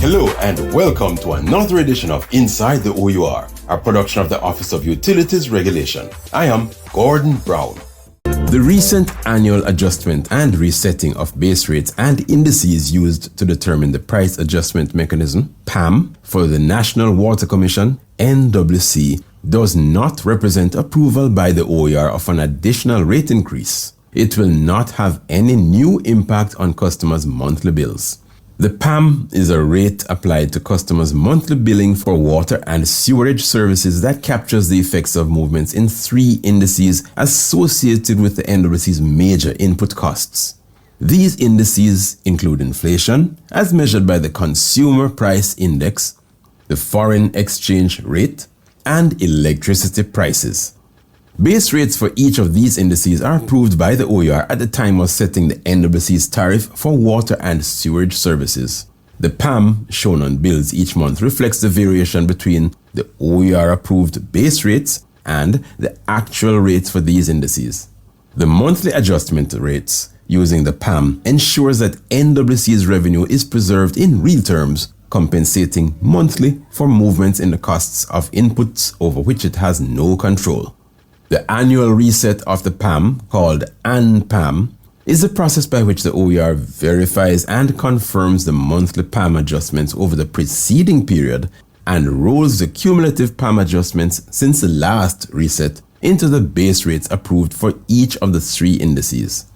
Hello and welcome to another edition of Inside the OUR, a production of the Office of Utilities Regulation. I am Gordon Brown. The recent annual adjustment and resetting of base rates and indices used to determine the price adjustment mechanism, PAM, for the National Water Commission, NWC, does not represent approval by the OUR of an additional rate increase. It will not have any new impact on customers' monthly bills. The PAM is a rate applied to customers' monthly billing for water and sewerage services that captures the effects of movements in three indices associated with the NWC's major input costs. These indices include inflation, as measured by the Consumer Price Index, the foreign exchange rate, and electricity prices. Base rates for each of these indices are approved by the OUR at the time of setting the NWC's tariff for water and sewerage services. The PAM shown on bills each month reflects the variation between the OUR-approved base rates and the actual rates for these indices. The monthly adjustment rates using the PAM ensures that NWC's revenue is preserved in real terms, compensating monthly for movements in the costs of inputs over which it has no control. The annual reset of the PAM, called PAM, is the process by which the OUR verifies and confirms the monthly PAM adjustments over the preceding period and rolls the cumulative PAM adjustments since the last reset into the base rates approved for each of the three indices.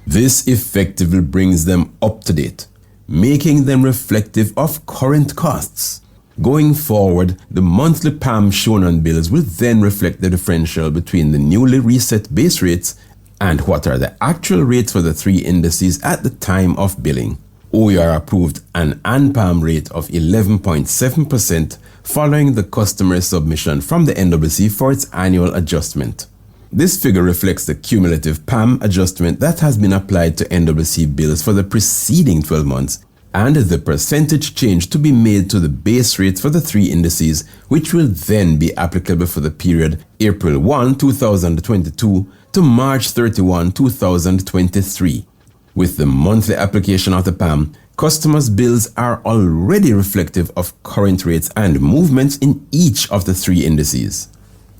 This effectively brings them up to date, making them reflective of current costs. Going forward, the monthly PAM shown on bills will then reflect the differential between the newly reset base rates and what are the actual rates for the three indices at the time of billing. OUR approved an PAM rate of 11.7% following the customer's submission from the NWC for its annual adjustment. This figure reflects the cumulative PAM adjustment that has been applied to NWC bills for the preceding 12 months and the percentage change to be made to the base rates for the three indices, which will then be applicable for the period April 1, 2022 to March 31, 2023. With the monthly application of the PAM, customers' bills are already reflective of current rates and movements in each of the three indices.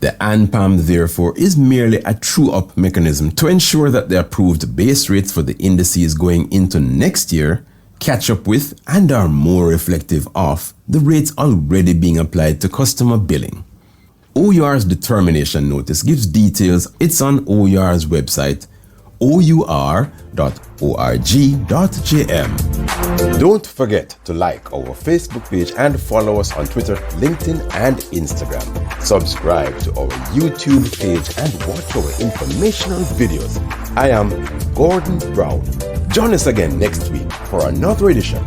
The PAM, therefore, is merely a true-up mechanism to ensure that the approved base rates for the indices going into next year catch up with and are more reflective of the rates already being applied to customer billing. OUR's determination notice gives details. It's on OUR's website, our.org.jm. Don't forget to like our Facebook page and follow us on Twitter, LinkedIn, and Instagram. Subscribe to our YouTube page and watch our informational videos. I am Gordon Brown. Join us again next week for another edition